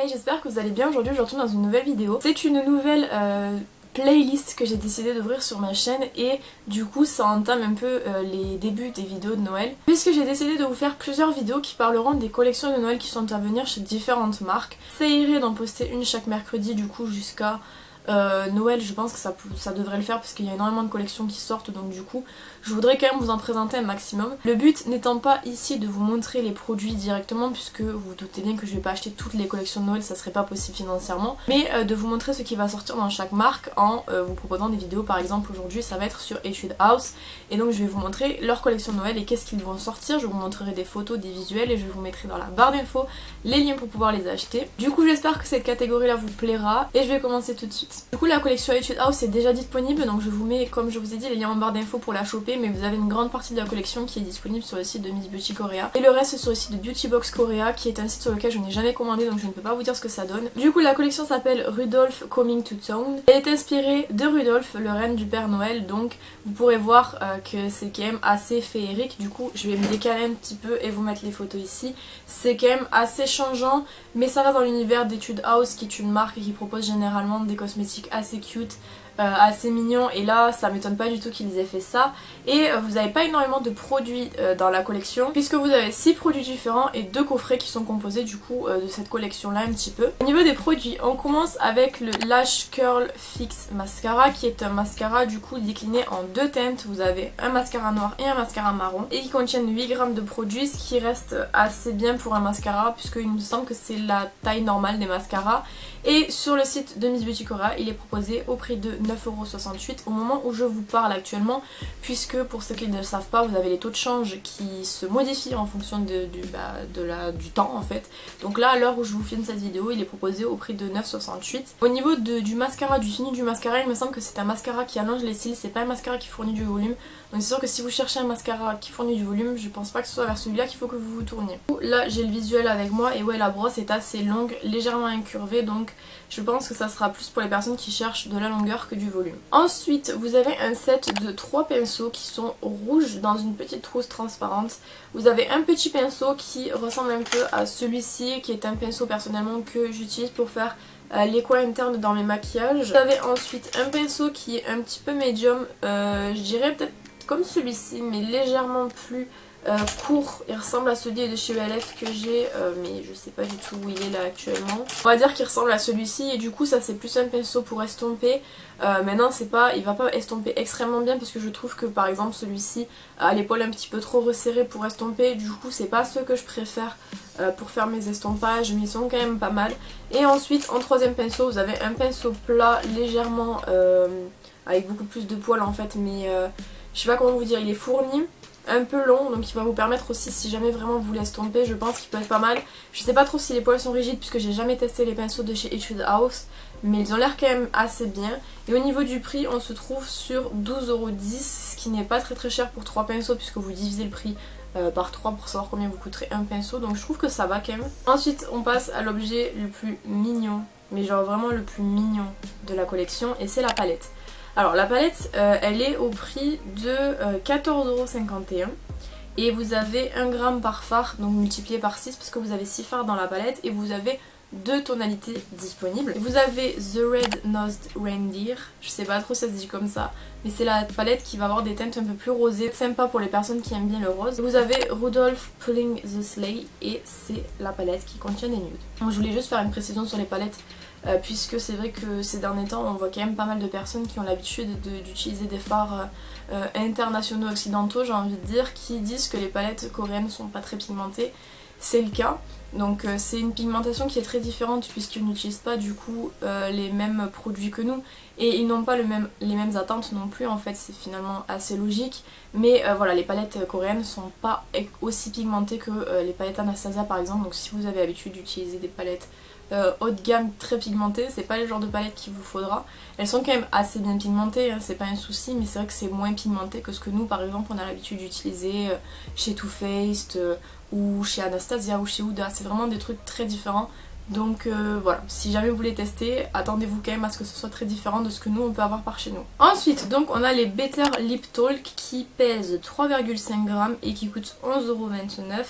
Hey, j'espère que vous allez bien. Aujourd'hui je retourne dans une nouvelle vidéo. C'est une nouvelle playlist que j'ai décidé d'ouvrir sur ma chaîne et du coup ça entame un peu les débuts des vidéos de Noël. Puisque j'ai décidé de vous faire plusieurs vidéos qui parleront des collections de Noël qui sont à venir chez différentes marques. Ça irait d'en poster une chaque mercredi du coup jusqu'à Noël. Je pense que ça devrait le faire parce qu'il y a énormément de collections qui sortent, donc du coup je voudrais quand même vous en présenter un maximum. Le but n'étant pas ici de vous montrer les produits directement, puisque vous vous doutez bien que je vais pas acheter toutes les collections de Noël, ça serait pas possible financièrement, mais de vous montrer ce qui va sortir dans chaque marque en vous proposant des vidéos. Par exemple aujourd'hui ça va être sur Etude House et donc je vais vous montrer leur collection de Noël et qu'est-ce qu'ils vont sortir. Je vous montrerai des photos, des visuels et je vous mettrai dans la barre d'infos les liens pour pouvoir les acheter. Du coup j'espère que cette catégorie là vous plaira et je vais commencer tout de suite. Du coup la collection Etude House est déjà disponible, donc je vous mets, comme je vous ai dit, les liens en barre d'infos pour la choper, mais vous avez une grande partie de la collection qui est disponible sur le site de Miss Beauty Korea et le reste sur le site de Beauty Box Korea, qui est un site sur lequel je n'ai jamais commandé, donc je ne peux pas vous dire ce que ça donne. Du coup la collection s'appelle Rudolph Coming to Town. Elle est inspirée de Rudolph, le reine du Père Noël, donc vous pourrez voir que c'est quand même assez féerique. Du coup je vais me décaler un petit peu et vous mettre les photos ici. C'est quand même assez changeant, mais ça va dans l'univers d'Etude House, qui est une marque qui propose généralement des cosmétiques assez cute, assez mignon, et là ça m'étonne pas du tout qu'ils aient fait ça. Et vous n'avez pas énormément de produits dans la collection, puisque vous avez 6 produits différents et 2 coffrets qui sont composés du coup de cette collection là un petit peu. Au niveau des produits, on commence avec le Lash Curl Fix Mascara, qui est un mascara du coup décliné en 2 teintes. Vous avez un mascara noir et un mascara marron, et qui contiennent 8 grammes de produits, ce qui reste assez bien pour un mascara, puisqu'il me semble que c'est la taille normale des mascaras. Et sur le site de Miss Beauty Korea, il est proposé au prix de 9,68€ au moment où je vous parle actuellement, puisque pour ceux qui ne le savent pas, vous avez les taux de change qui se modifient en fonction du temps en fait. Donc là, à l'heure où je vous filme cette vidéo, il est proposé au prix de 9,68€. Au niveau du mascara, du fini du mascara, il me semble que c'est un mascara qui allonge les cils, c'est pas un mascara qui fournit du volume. Donc c'est sûr que si vous cherchez un mascara qui fournit du volume, je pense pas que ce soit vers celui-là qu'il faut que vous vous tourniez. Là j'ai le visuel avec moi et ouais, la brosse est assez longue, légèrement incurvée, donc je pense que ça sera plus pour les personnes qui cherchent de la longueur que du volume. Ensuite vous avez un set de 3 pinceaux qui sont rouges dans une petite trousse transparente. Vous avez un petit pinceau qui ressemble un peu à celui-ci, qui est un pinceau personnellement que j'utilise pour faire les coins internes dans mes maquillages. Vous avez ensuite un pinceau qui est un petit peu médium, je dirais peut-être comme celui-ci, mais légèrement plus court. Il ressemble à celui de chez ELF que j'ai, mais je sais pas du tout où il est là actuellement. On va dire qu'il ressemble à celui-ci, et du coup ça c'est plus un pinceau pour estomper. Maintenant il va pas estomper extrêmement bien, parce que je trouve que par exemple celui-ci a l'épaule un petit peu trop resserrée pour estomper. Du coup c'est pas ce que je préfère pour faire mes estompages, mais ils sont quand même pas mal. Et ensuite en troisième pinceau vous avez un pinceau plat légèrement avec beaucoup plus de poils en fait, mais je sais pas comment vous dire, il est fourni, un peu long, donc il va vous permettre aussi, si jamais vraiment vous l'estompez, je pense qu'il peut être pas mal. Je sais pas trop si les poils sont rigides, puisque j'ai jamais testé les pinceaux de chez Etude House, mais ils ont l'air quand même assez bien. Et au niveau du prix, on se trouve sur 12,10€, ce qui n'est pas très cher pour 3 pinceaux, puisque vous divisez le prix par 3 pour savoir combien vous coûterait un pinceau, donc je trouve que ça va quand même. Ensuite on passe à l'objet le plus mignon, mais genre vraiment le plus mignon de la collection, et c'est la palette. Alors la palette elle est au prix de 14,51€ et vous avez 1 gramme par fard, donc multiplié par 6 parce que vous avez 6 fards dans la palette, et vous avez 2 tonalités disponibles. Vous avez The Red Nosed Reindeer, je sais pas trop si ça se dit comme ça, mais c'est la palette qui va avoir des teintes un peu plus rosées, sympa pour les personnes qui aiment bien le rose. Vous avez Rudolph Pulling the Sleigh, et c'est la palette qui contient des nudes. Donc je voulais juste faire une précision sur les palettes, puisque c'est vrai que ces derniers temps on voit quand même pas mal de personnes qui ont l'habitude d'utiliser des fards internationaux occidentaux, j'ai envie de dire, qui disent que les palettes coréennes sont pas très pigmentées. C'est le cas, donc c'est une pigmentation qui est très différente, puisqu'ils n'utilisent pas du coup les mêmes produits que nous, et ils n'ont pas les mêmes attentes non plus, en fait c'est finalement assez logique. Mais voilà, les palettes coréennes sont pas aussi pigmentées que les palettes Anastasia par exemple, donc si vous avez l'habitude d'utiliser des palettes haut de gamme très pigmentées, c'est pas le genre de palette qu'il vous faudra. Elles sont quand même assez bien pigmentées, hein, c'est pas un souci, mais c'est vrai que c'est moins pigmenté que ce que nous par exemple on a l'habitude d'utiliser chez Too Faced ou chez Anastasia ou chez Huda. C'est vraiment des trucs très différents. Donc voilà, si jamais vous voulez tester, attendez-vous quand même à ce que ce soit très différent de ce que nous on peut avoir par chez nous. Ensuite, donc on a les Better Lip Talk qui pèsent 3,5 grammes et qui coûtent 11,29€.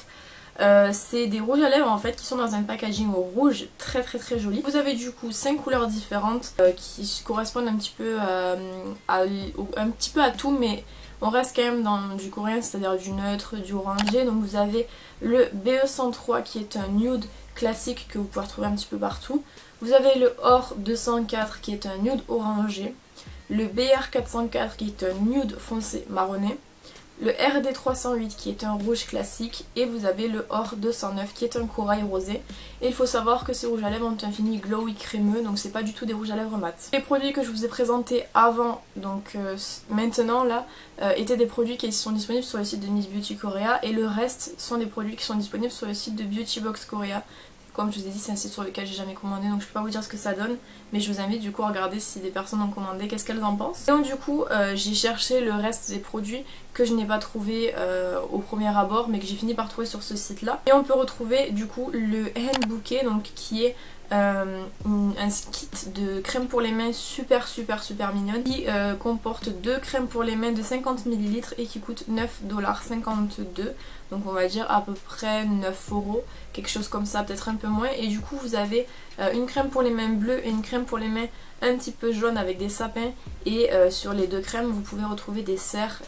C'est des rouges à lèvres en fait qui sont dans un packaging rouge très joli. Vous avez du coup 5 couleurs différentes qui correspondent un petit peu à tout, mais on reste quand même dans du coréen, c'est-à-dire du neutre, du orangé. Donc vous avez le BE103 qui est un nude classique que vous pouvez retrouver un petit peu partout. Vous avez le OR 204 qui est un nude orangé. Le BR 404 qui est un nude foncé marronné. Le RD 308 qui est un rouge classique. Et vous avez le OR 209 qui est un corail rosé. Et il faut savoir que ces rouges à lèvres ont un fini glowy crémeux, donc c'est pas du tout des rouges à lèvres mat. Les produits que je vous ai présentés avant, donc maintenant là, étaient des produits qui sont disponibles sur le site de Miss Beauty Korea. Et le reste sont des produits qui sont disponibles sur le site de Beauty Box Korea. Comme je vous ai dit, c'est un site sur lequel j'ai jamais commandé, donc je peux pas vous dire ce que ça donne, mais je vous invite du coup à regarder si des personnes ont commandé, qu'est-ce qu'elles en pensent. Et donc du coup j'ai cherché le reste des produits que je n'ai pas trouvé au premier abord, mais que j'ai fini par trouver sur ce site là. Et on peut retrouver du coup le hand bouquet, donc qui est un kit de crème pour les mains super mignonne, qui comporte 2 crèmes pour les mains de 50 ml et qui coûte 9,52$, donc on va dire à peu près 9€, quelque chose comme ça, peut-être un peu moins. Et du coup vous avez une crème pour les mains bleues et une crème pour les mains un petit peu jaune avec des sapins, et sur les 2 crèmes vous pouvez retrouver des cerfs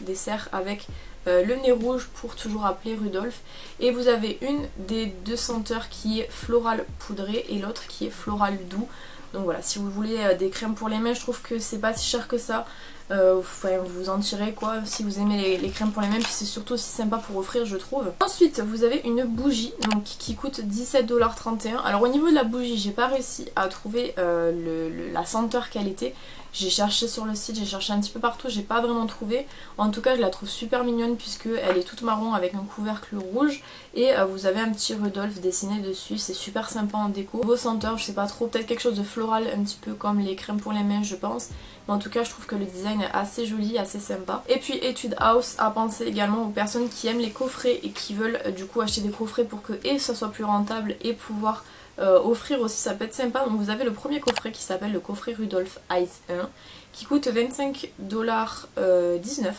avec le nez rouge pour toujours appeler Rudolph. Et vous avez une des 2 senteurs qui est floral poudré et l'autre qui est floral doux. Donc voilà, si vous voulez des crèmes pour les mains, je trouve que c'est pas si cher que ça. Vous en tirez quoi si vous aimez les crèmes pour les mains, puis c'est surtout aussi sympa pour offrir, je trouve. Ensuite vous avez une bougie donc qui coûte 17,31$. Alors au niveau de la bougie, j'ai pas réussi à trouver la senteur qu'elle était. J'ai cherché sur le site, j'ai cherché un petit peu partout, j'ai pas vraiment trouvé. En tout cas je la trouve super mignonne puisque elle est toute marron avec un couvercle rouge et vous avez un petit Rudolph dessiné dessus, c'est super sympa en déco. Vos senteurs, je sais pas trop, peut-être quelque chose de floral un petit peu comme les crèmes pour les mains je pense. Mais en tout cas je trouve que le design est assez joli, assez sympa. Et puis Etude House a pensé également aux personnes qui aiment les coffrets et qui veulent du coup acheter des coffrets pour que ça soit plus rentable et pouvoir offrir aussi, ça peut être sympa. Donc vous avez le premier coffret qui s'appelle le coffret Rudolph Eyes 1 qui coûte 25,19$.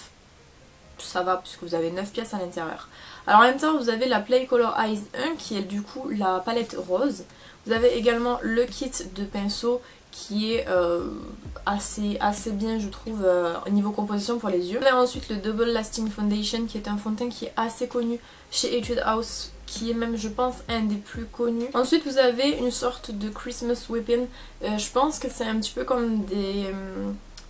Ça va puisque vous avez 9 pièces à l'intérieur. Alors à l'intérieur vous avez la Play Color Eyes 1 qui est du coup la palette rose. Vous avez également le kit de pinceaux qui est assez bien je trouve au niveau composition pour les yeux. Vous avez ensuite le Double Lasting Foundation qui est un fond de teint qui est assez connu chez Etude House, qui est même je pense un des plus connus. Ensuite vous avez une sorte de Christmas Whipping, je pense que c'est un petit peu comme des...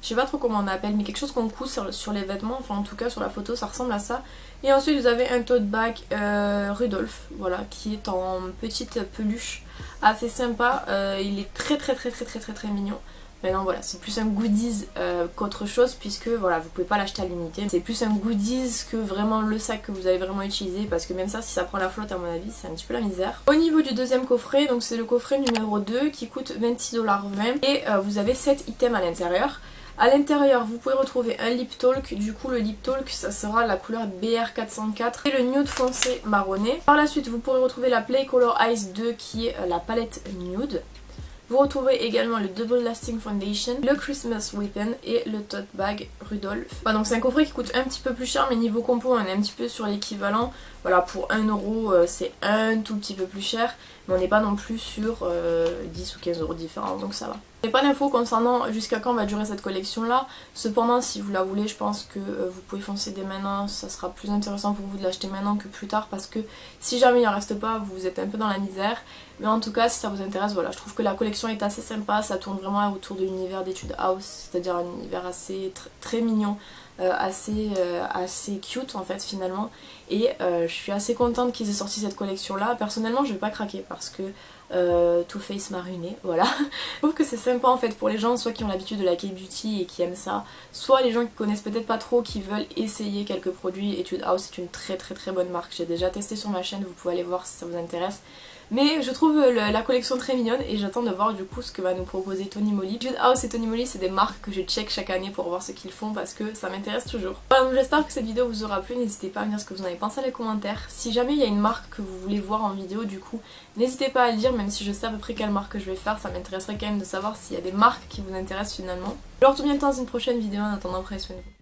je sais pas trop comment on appelle, mais quelque chose qu'on coud sur les vêtements, enfin en tout cas sur la photo ça ressemble à ça. Et ensuite vous avez un tote bag Rudolph, voilà, qui est en petite peluche, assez sympa, il est très mignon. Maintenant voilà, c'est plus un goodies qu'autre chose puisque voilà, vous pouvez pas l'acheter à l'unité. C'est plus un goodies que vraiment le sac que vous allez vraiment utiliser, parce que même ça, si ça prend la flotte à mon avis, c'est un petit peu la misère. Au niveau du deuxième coffret, donc c'est le coffret numéro 2 qui coûte 26,20$ et vous avez 7 items à l'intérieur. A l'intérieur vous pouvez retrouver un lip talk, du coup le lip talk ça sera la couleur BR 404 et le nude foncé marronné. Par la suite vous pourrez retrouver la Play Color Eyes 2 qui est la palette nude. Vous retrouvez également le Double Lasting Foundation, le Christmas Weapon et le tote bag Rudolph. Voilà, donc c'est un coffret qui coûte un petit peu plus cher, mais niveau compo on est un petit peu sur l'équivalent. Voilà, pour 1€ c'est un tout petit peu plus cher, mais on n'est pas non plus sur 10 ou 15€ différents, donc ça va. J'ai pas d'infos concernant jusqu'à quand va durer cette collection là. Cependant si vous la voulez, je pense que vous pouvez foncer dès maintenant. Ça sera plus intéressant pour vous de l'acheter maintenant que plus tard, parce que si jamais il en reste pas, vous êtes un peu dans la misère. Mais en tout cas si ça vous intéresse, voilà, je trouve que la collection est assez sympa. Ça tourne vraiment autour de l'univers d'Etude House, c'est-à-dire un univers assez très mignon, assez cute en fait finalement. Et je suis assez contente qu'ils aient sorti cette collection là. Personnellement je vais pas craquer parce que Too Faced m'a ruiné, voilà. Je trouve que c'est sympa en fait pour les gens soit qui ont l'habitude de la K-beauty et qui aiment ça, soit les gens qui connaissent peut-être pas trop, qui veulent essayer quelques produits. Etude House c'est une très bonne marque, j'ai déjà testé sur ma chaîne, vous pouvez aller voir si ça vous intéresse. Mais je trouve la collection très mignonne et j'attends de voir du coup ce que va nous proposer Tony Moly. Etude House et Tony Moly c'est des marques que je check chaque année pour voir ce qu'ils font parce que ça m'intéresse toujours. Voilà, donc j'espère que cette vidéo vous aura plu, n'hésitez pas à me dire ce que vous en avez pensé dans les commentaires. Si jamais il y a une marque que vous voulez voir en vidéo du coup, n'hésitez pas à le dire, même si je sais à peu près quelle marque que je vais faire, ça m'intéresserait quand même de savoir s'il y a des marques qui vous intéressent finalement. Je vous retrouve bientôt dans une prochaine vidéo, en attendant prenez soin de vous.